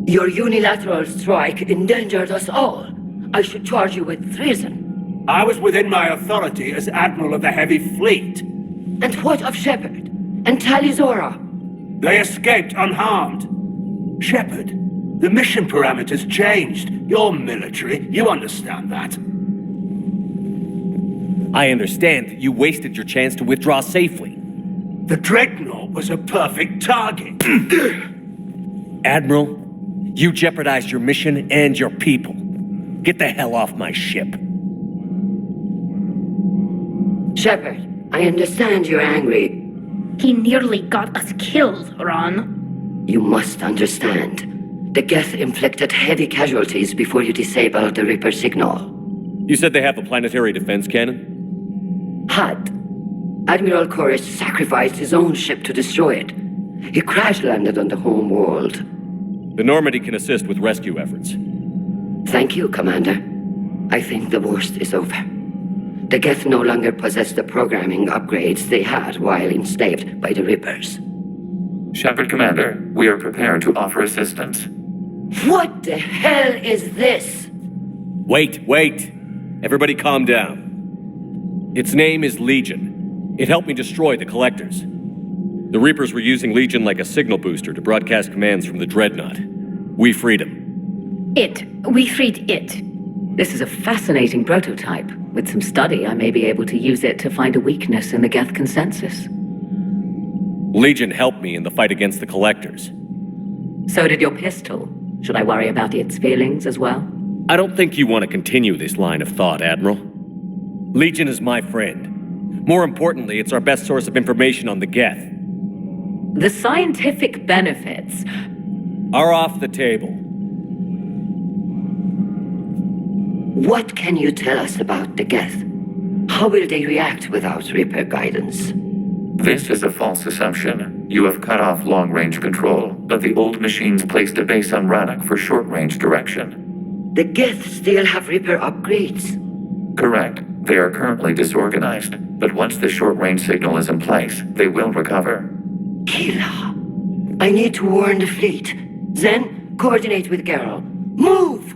Your unilateral strike endangered us all. I should charge you with treason. I was within my authority as Admiral of the Heavy Fleet. And what of Shepard? And Talizora? They escaped unharmed. Shepard, the mission parameters changed. You're military, you understand that. I understand that you wasted your chance to withdraw safely. The Dreadnought was a perfect target. Admiral, you jeopardized your mission and your people. Get the hell off my ship. Shepard, I understand you're angry. He nearly got us killed, Ron. You must understand. The Geth inflicted heavy casualties before you disabled the Reaper signal. You said they have a planetary defense cannon? Had. Admiral Koris sacrificed his own ship to destroy it. He crash-landed on the home world. The Normandy can assist with rescue efforts. Thank you, Commander. I think the worst is over. The Geth no longer possess the programming upgrades they had while enslaved by the Reapers. Shepard, Commander, we are prepared to offer assistance. What the hell is this? Wait. Everybody calm down. Its name is Legion. It helped me destroy the Collectors. The Reapers were using Legion like a signal booster to broadcast commands from the Dreadnought. We freed him. We freed it. This is a fascinating prototype. With some study, I may be able to use it to find a weakness in the Geth consensus. Legion helped me in the fight against the Collectors. So did your pistol. Should I worry about its feelings as well? I don't think you want to continue this line of thought, Admiral. Legion is my friend. More importantly, it's our best source of information on the Geth. The scientific benefits are off the table. What can you tell us about the Geth? How will they react without Reaper guidance? This is a false assumption. You have cut off long-range control, but the old machines placed a base on Rannoch for short-range direction. The Geth still have Reaper upgrades? Correct. They are currently disorganized, but once the short-range signal is in place, they will recover. Kila, I need to warn the fleet. Then, coordinate with Geralt. Move!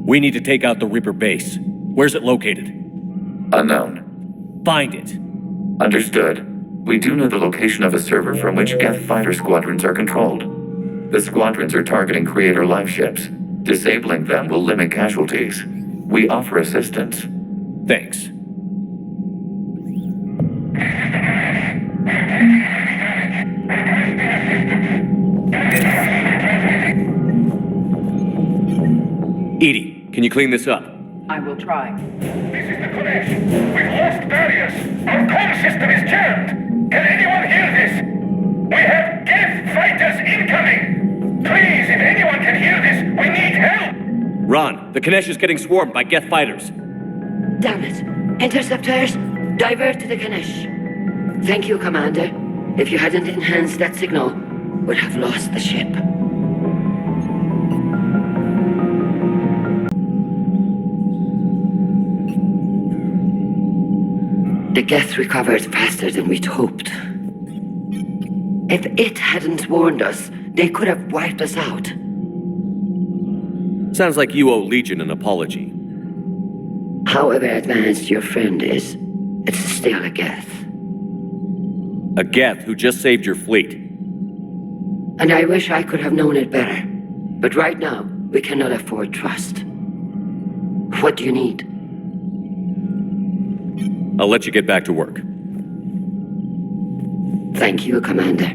We need to take out the Reaper base. Where's it located? Unknown. Find it. Understood. We do know the location of a server from which Geth fighter squadrons are controlled. The squadrons are targeting Creator life ships. Disabling them will limit casualties. We offer assistance. Thanks. Edie, can you clean this up? I will try. This is the Kodesh. We've lost barriers. Our comm system is jammed. Can anyone hear this? We have Geth fighters incoming. Please, if anyone can hear this, we need help. Ron, the Kanesh is getting swarmed by Geth fighters. Damn it. Interceptors, divert to the Ganesh. Thank you, Commander. If you hadn't enhanced that signal, we'd have lost the ship. The Geth recovered faster than we'd hoped. If it hadn't warned us, they could have wiped us out. Sounds like you owe Legion an apology. However advanced your friend is, it's still a Geth. A Geth who just saved your fleet. And I wish I could have known it better. But right now, we cannot afford trust. What do you need? I'll let you get back to work. Thank you, Commander.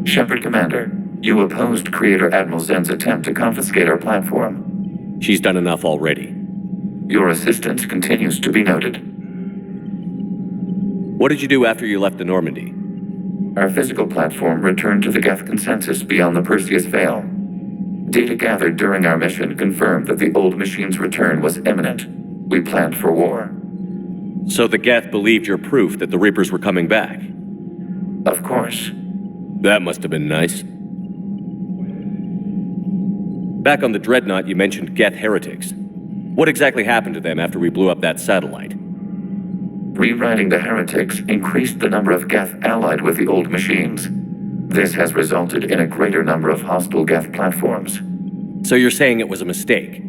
Shepard, Commander, you opposed Creator Admiral Zen's attempt to confiscate our platform. She's done enough already. Your assistance continues to be noted. What did you do after you left the Normandy? Our physical platform returned to the Geth consensus beyond the Perseus Veil. Data gathered during our mission confirmed that the old machine's return was imminent. We planned for war. So the Geth believed your proof that the Reapers were coming back? Of course. That must have been nice. Back on the Dreadnought, you mentioned Geth heretics. What exactly happened to them after we blew up that satellite? Rewriting the heretics increased the number of Geth allied with the old machines. This has resulted in a greater number of hostile Geth platforms. So you're saying it was a mistake?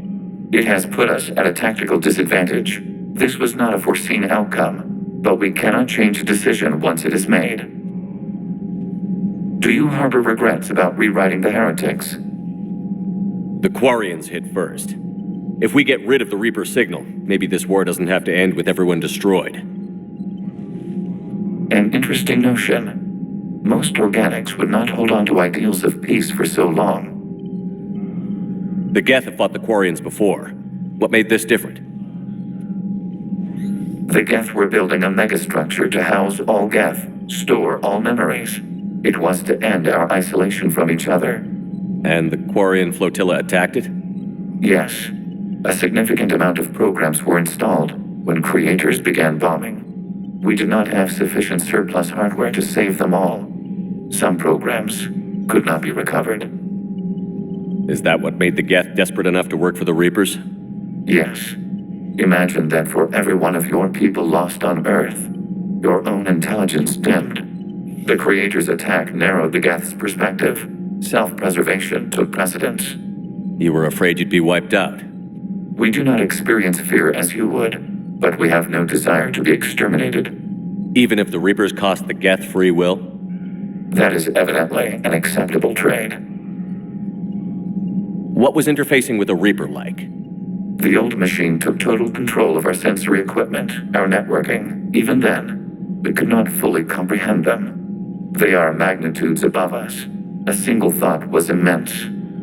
It has put us at a tactical disadvantage. This was not a foreseen outcome, but we cannot change a decision once it is made. Do you harbor regrets about rewriting the heretics? The Quarians hit first. If we get rid of the Reaper signal, maybe this war doesn't have to end with everyone destroyed. An interesting notion. Most organics would not hold on to ideals of peace for so long. The Geth have fought the Quarians before. What made this different? The Geth were building a megastructure to house all Geth, store all memories. It was to end our isolation from each other. And the Quarian flotilla attacked it? Yes. A significant amount of programs were installed when creators began bombing. We did not have sufficient surplus hardware to save them all. Some programs could not be recovered. Is that what made the Geth desperate enough to work for the Reapers? Yes. Imagine that for every one of your people lost on Earth, your own intelligence dimmed. The Creator's attack narrowed the Geth's perspective. Self-preservation took precedence. You were afraid you'd be wiped out. We do not experience fear as you would, but we have no desire to be exterminated. Even if the Reapers cost the Geth free will? That is evidently an acceptable trade. What was interfacing with a Reaper like? The old machine took total control of our sensory equipment, our networking. Even then, we could not fully comprehend them. They are magnitudes above us. A single thought was immense,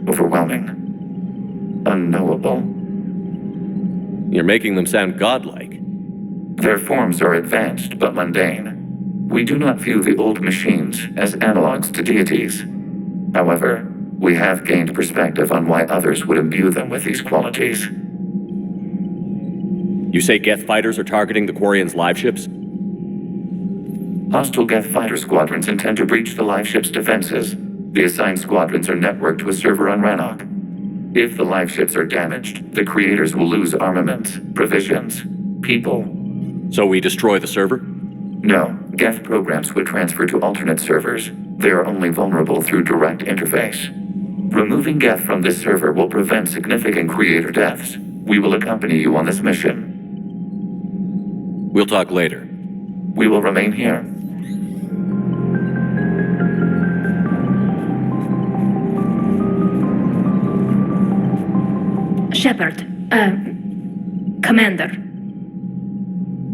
overwhelming, unknowable. You're making them sound godlike. Their forms are advanced but mundane. We do not view the old machines as analogs to deities. However, we have gained perspective on why others would imbue them with these qualities. You say Geth fighters are targeting the Quarians' live ships? Hostile Geth fighter squadrons intend to breach the live ship's defenses. The assigned squadrons are networked to a server on Rannoch. If the live ships are damaged, the creators will lose armaments, provisions, people. So we destroy the server? No, Geth programs would transfer to alternate servers. They are only vulnerable through direct interface. Removing Geth from this server will prevent significant creator deaths. We will accompany you on this mission. We'll talk later. We will remain here. Shepard, Commander.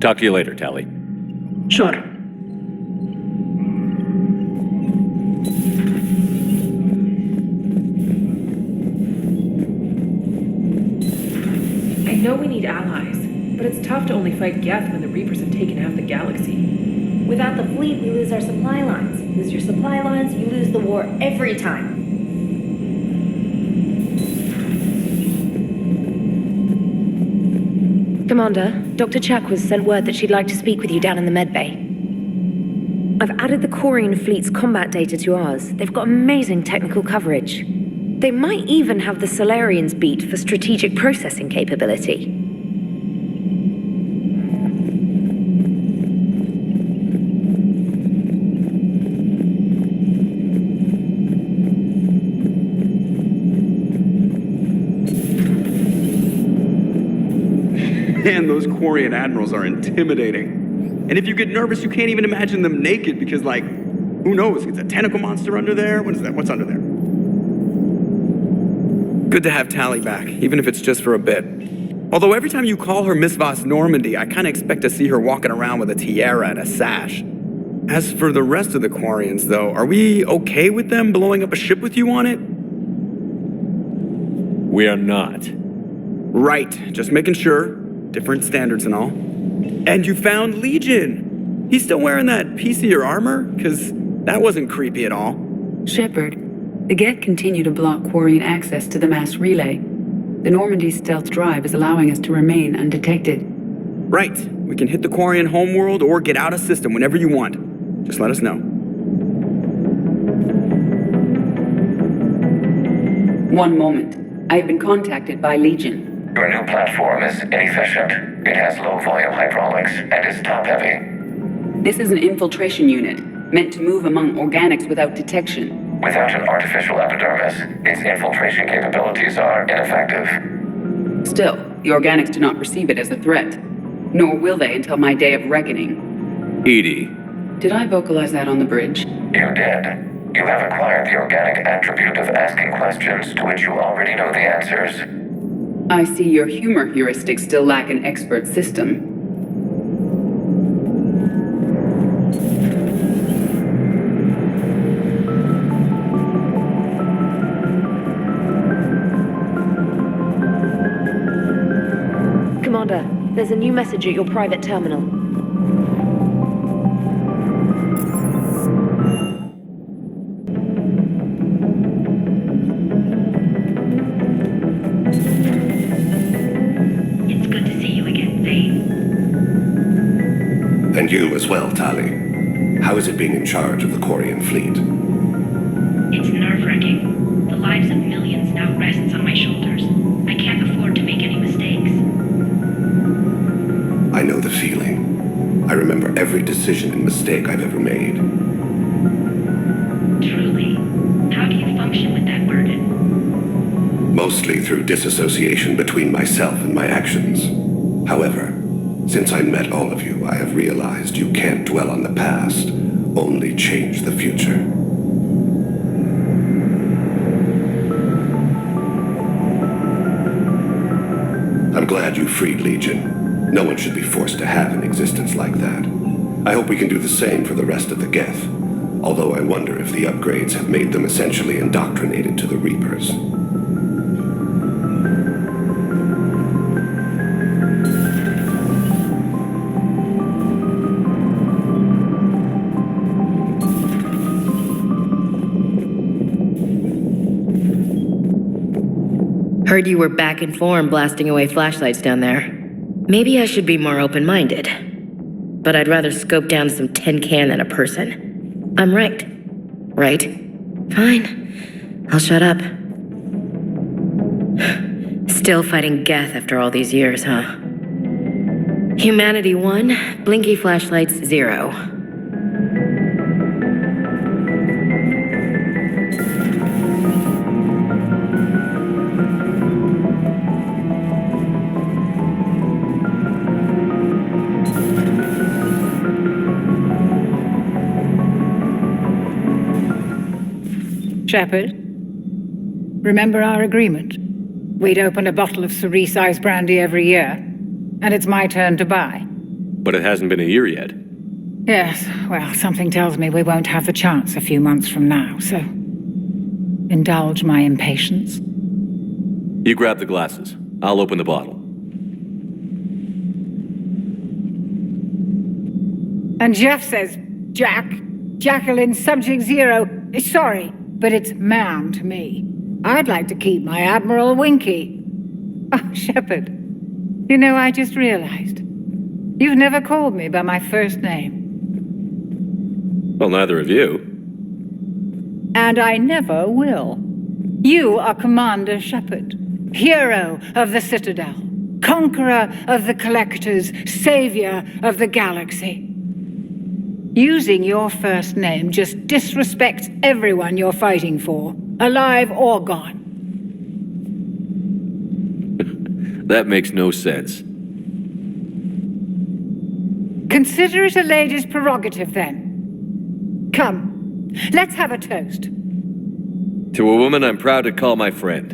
Talk to you later, Tally. Sure. I know we need allies, but it's tough to only fight Geth when the Reapers have taken half the galaxy. Without the fleet, we lose our supply lines. Lose your supply lines, you lose the war every time. Commander, Dr. Chak was sent word that she'd like to speak with you down in the medbay. I've added the Quarian fleet's combat data to ours. They've got amazing technical coverage. They might even have the Solarians beat for strategic processing capability. Man, those Quarian admirals are intimidating. And if you get nervous, you can't even imagine them naked because, like, who knows? It's a tentacle monster under there? What is that? What's under there? Good to have Tally back, even if it's just for a bit. Although every time you call her Miss Voss Normandy, I kind of expect to see her walking around with a tiara and a sash. As for the rest of the Quarians, though, are we okay with them blowing up a ship with you on it? We are not. Right, just making sure. Different standards and all. And you found Legion! He's still wearing that piece of your armor? Because that wasn't creepy at all. Shepard, the Geth continue to block Quarian access to the mass relay. The Normandy stealth drive is allowing us to remain undetected. Right. We can hit the Quarian homeworld or get out of system whenever you want. Just let us know. One moment. I have been contacted by Legion. Your new platform is inefficient. It has low-volume hydraulics and is top-heavy. This is an infiltration unit, meant to move among organics without detection. Without an artificial epidermis, its infiltration capabilities are ineffective. Still, the organics do not perceive it as a threat. Nor will they until my day of reckoning. Edie. Did I vocalize that on the bridge? You did. You have acquired the organic attribute of asking questions to which you already know the answers. I see your humor heuristics still lack an expert system. Commander, there's a new message at your private terminal. It's good to see you again, Vane. And you as well, Tali. How is it being in charge of the Quarian fleet? It's nerve-wracking. The lives of millions now rests on my shoulders. I can't afford to make any mistakes. I know the feeling. I remember every decision and mistake I've ever made. Truly. How do you function with that burden? Mostly through disassociation between myself and my actions. However, since I met all of you, I have realized you can't dwell on the past, only change the future. I'm glad you freed Legion. No one should be forced to have an existence like that. I hope we can do the same for the rest of the Geth, although I wonder if the upgrades have made them essentially indoctrinated to the Reapers. Heard you were back in form blasting away flashlights down there. Maybe I should be more open-minded. But I'd rather scope down some tin can than a person. I'm right. Right? Fine. I'll shut up. Still fighting Geth after all these years, huh? Humanity 1, blinky flashlights 0. Shepard, remember our agreement? We'd open a bottle of cerise-sized brandy every year, and it's my turn to buy. But it hasn't been a year yet. Yes, well, something tells me we won't have the chance a few months from now, so indulge my impatience. You grab the glasses. I'll open the bottle. And Jeff says, Jacqueline, subject 0, sorry, but it's ma'am to me. I'd like to keep my Admiral Winky. Oh, Shepard, you know, I just realized. You've never called me by my first name. Well, neither of you. And I never will. You are Commander Shepard, hero of the Citadel, conqueror of the Collectors, savior of the galaxy. Using your first name just disrespects everyone you're fighting for, alive or gone. That makes no sense. Consider it a lady's prerogative, then. Come, let's have a toast. To a woman I'm proud to call my friend.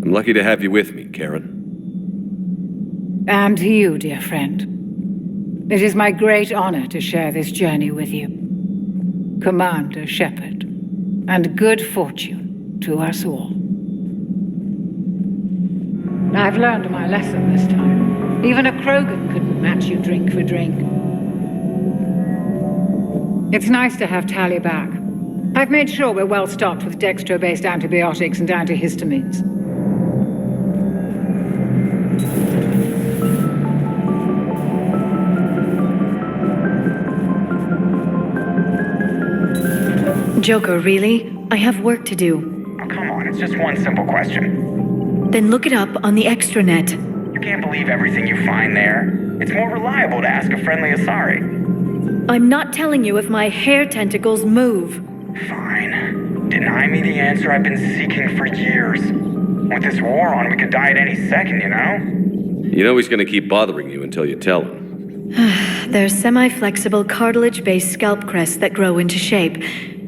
I'm lucky to have you with me, Karen. And to you, dear friend. It is my great honor to share this journey with you. Commander Shepard, and good fortune to us all. I've learned my lesson this time. Even a Krogan couldn't match you drink for drink. It's nice to have Tali back. I've made sure we're well stocked with dextro-based antibiotics and antihistamines. Joker, really? I have work to do. Oh, come on, it's just one simple question. Then look it up on the extranet. You can't believe everything you find there. It's more reliable to ask a friendly Asari. I'm not telling you if my hair tentacles move. Fine. Deny me the answer I've been seeking for years. With this war on, we could die at any second, you know? You know he's gonna keep bothering you until you tell him. They're semi-flexible cartilage-based scalp crests that grow into shape,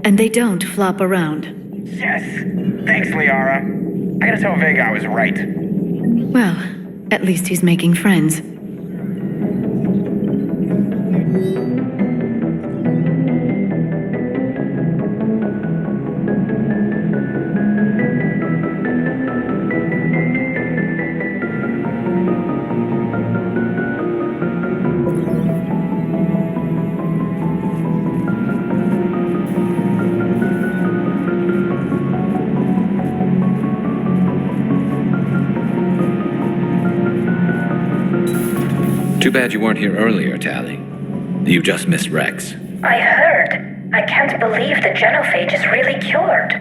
and they don't flop around. Yes. Thanks, Liara. I gotta tell Vega I was right. Well, at least he's making friends. Too bad you weren't here earlier, Tally. You just missed Rex. I heard. I can't believe the genophage is really cured.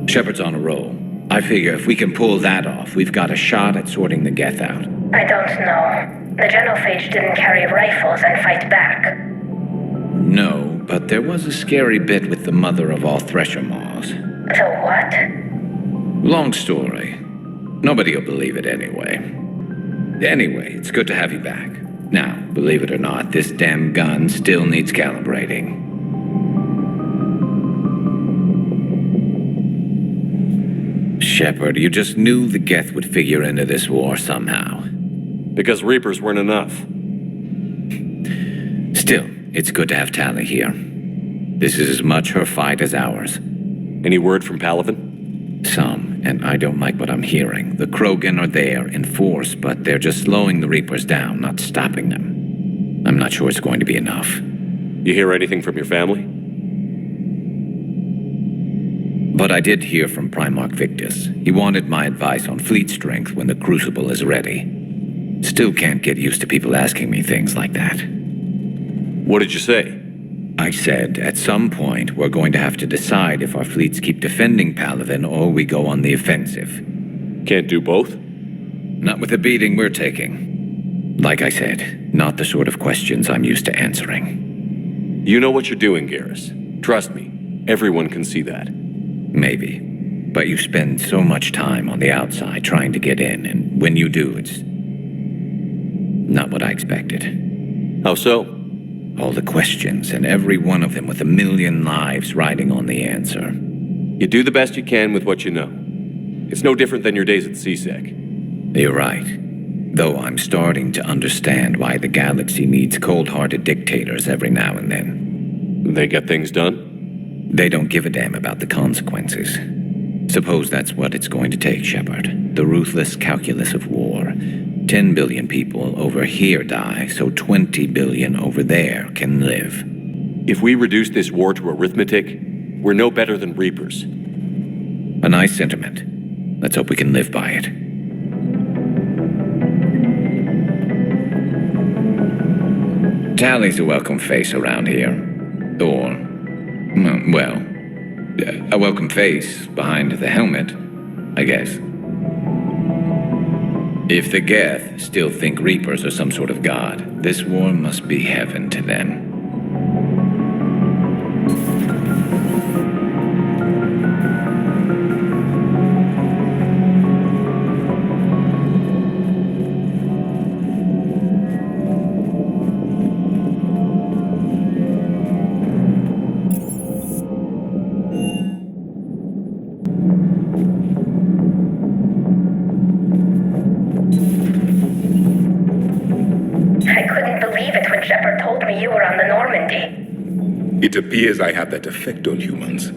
Shepard's on a roll. I figure if we can pull that off, we've got a shot at sorting the Geth out. I don't know. The genophage didn't carry rifles and fight back. No, but there was a scary bit with the mother of all Thresher Maws. The what? Long story. Nobody will believe it anyway. Anyway, it's good to have you back. Now, believe it or not, this damn gun still needs calibrating. Shepard, you just knew the Geth would figure into this war somehow. Because Reapers weren't enough. Still, it's good to have Tally here. This is as much her fight as ours. Any word from Palaven? Some, and I don't like what I'm hearing. The Krogan are there in force, but they're just slowing the Reapers down, not stopping them. I'm not sure it's going to be enough. You hear anything from your family? But I did hear from Primarch Victus. He wanted my advice on fleet strength when the Crucible is ready. Still can't get used to people asking me things like that. What did you say? I said, at some point, we're going to have to decide if our fleets keep defending Palaven or we go on the offensive. Can't do both? Not with the beating we're taking. Like I said, not the sort of questions I'm used to answering. You know what you're doing, Garrus. Trust me, everyone can see that. Maybe. But you spend so much time on the outside trying to get in, and when you do, it's not what I expected. How so? All the questions, and every one of them with a million lives riding on the answer. You do the best you can with what you know. It's no different than your days at CSEC. You're right. Though I'm starting to understand why the galaxy needs cold-hearted dictators every now and then. They get things done? They don't give a damn about the consequences. Suppose that's what it's going to take, Shepard. The ruthless calculus of war. 10 billion people over here die, so 20 billion over there can live. If we reduce this war to arithmetic, we're no better than Reapers. A nice sentiment. Let's hope we can live by it. Tally's a welcome face around here. Or, well, a welcome face behind the helmet, I guess. If the Geth still think Reapers are some sort of god, this war must be heaven to them. It appears I have that effect on humans.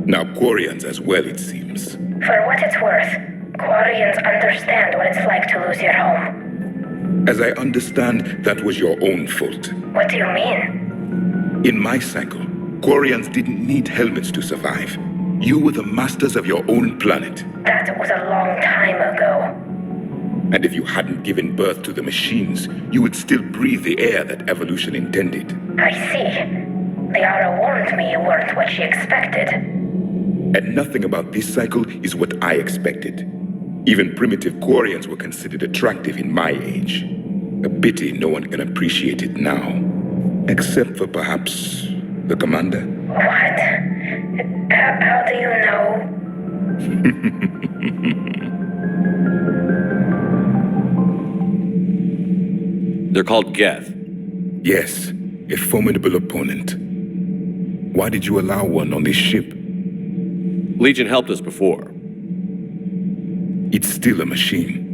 Now Quarians as well, it seems. For what it's worth, Quarians understand what it's like to lose your home. As I understand, that was your own fault. What do you mean? In my cycle, Quarians didn't need helmets to survive. You were the masters of your own planet. That was a long time ago. And if you hadn't given birth to the machines, you would still breathe the air that evolution intended. I see. Liara warned me you weren't what she expected. And nothing about this cycle is what I expected. Even primitive Quarians were considered attractive in my age. A pity no one can appreciate it now. Except for perhaps the commander. What? How do you know? They're called Geth. Yes, a formidable opponent. Why did you allow one on this ship? Legion helped us before. It's still a machine.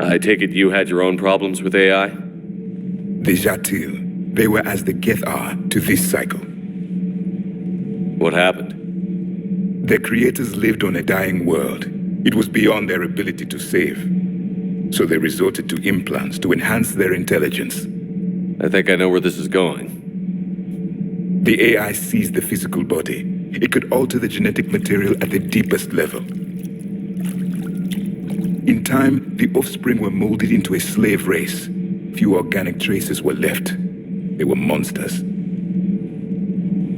I take it you had your own problems with AI? The Jatil. They were as the Geth are to this cycle. What happened? Their creators lived on a dying world. It was beyond their ability to save. So they resorted to implants to enhance their intelligence. I think I know where this is going. The AI seized the physical body. It could alter the genetic material at the deepest level. In time, the offspring were molded into a slave race. Few organic traces were left. They were monsters.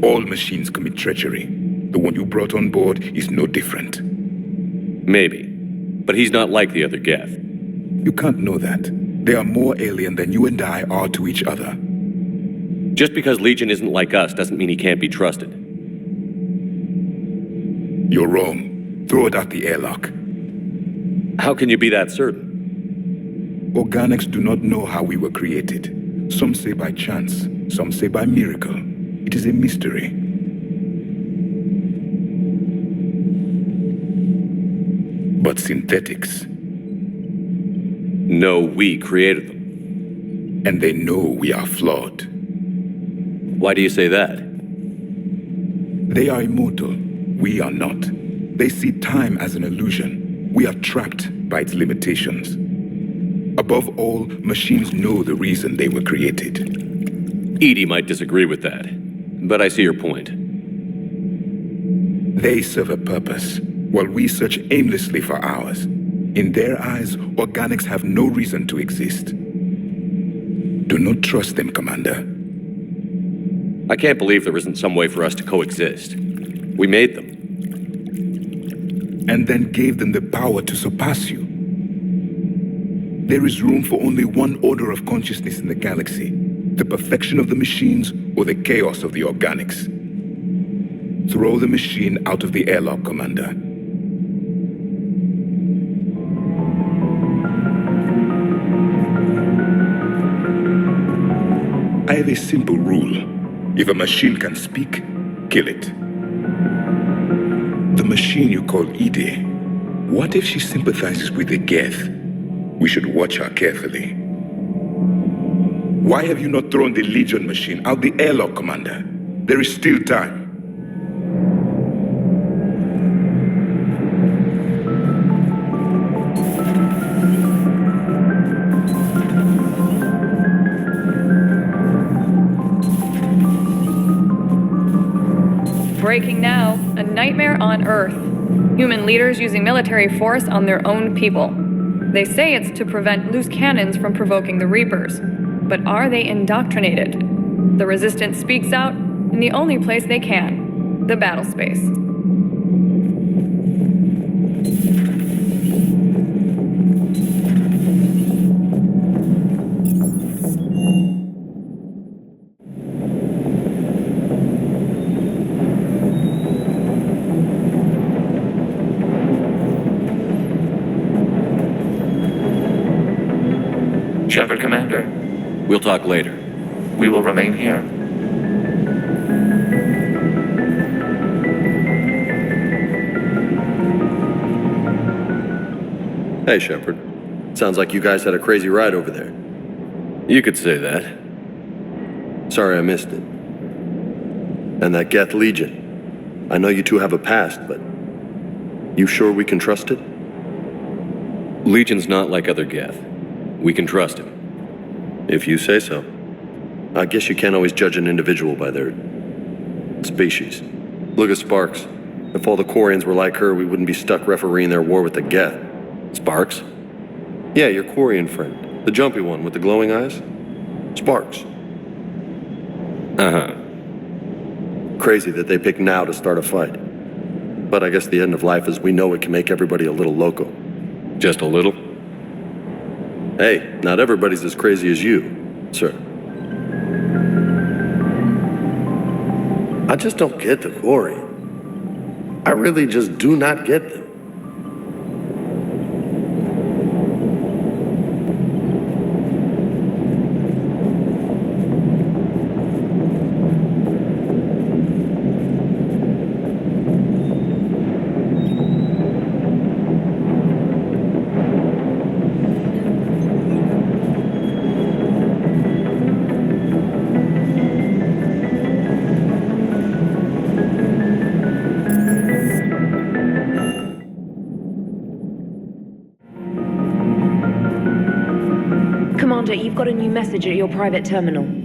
All machines commit treachery. The one you brought on board is no different. Maybe. But he's not like the other Geth. You can't know that. They are more alien than you and I are to each other. Just because Legion isn't like us doesn't mean he can't be trusted. You're wrong. Throw it out the airlock. How can you be that certain? Organics do not know how we were created. Some say by chance, some say by miracle. It is a mystery. But synthetics. No, we created them. And they know we are flawed. Why do you say that? They are immortal. We are not. They see time as an illusion. We are trapped by its limitations. Above all, machines know the reason they were created. Edie might disagree with that, but I see your point. They serve a purpose, while we search aimlessly for ours. In their eyes, organics have no reason to exist. Do not trust them, Commander. I can't believe there isn't some way for us to coexist. We made them. And then gave them the power to surpass you. There is room for only one order of consciousness in the galaxy. The perfection of the machines or the chaos of the organics. Throw the machine out of the airlock, Commander. I have a simple rule. If a machine can speak, kill it. The machine you call Edie, what if she sympathizes with the Geth? We should watch her carefully. Why have you not thrown the Legion machine out the airlock, Commander? There is still time. Breaking now, a nightmare on Earth. Human leaders using military force on their own people. They say it's to prevent loose cannons from provoking the Reapers. But are they indoctrinated? The Resistance speaks out in the only place they can, the battle space. Shepard, Commander. We'll talk later. We will remain here. Hey, Shepard. Sounds like you guys had a crazy ride over there. You could say that. Sorry I missed it. And that Geth Legion. I know you two have a past, but you sure we can trust it? Legion's not like other Geth. We can trust him. If you say so. I guess you can't always judge an individual by their species. Look at Sparks. If all the Quarians were like her, we wouldn't be stuck refereeing their war with the Geth. Sparks? Yeah, your Quarian friend. The jumpy one with the glowing eyes. Sparks. Uh-huh. Crazy that they picked now to start a fight. But I guess the end of life as we know it can make everybody a little loco. Just a little? Hey, not everybody's as crazy as you, sir. I just don't get the quarry. I really just do not get them. Commander, you've got a new message at your private terminal.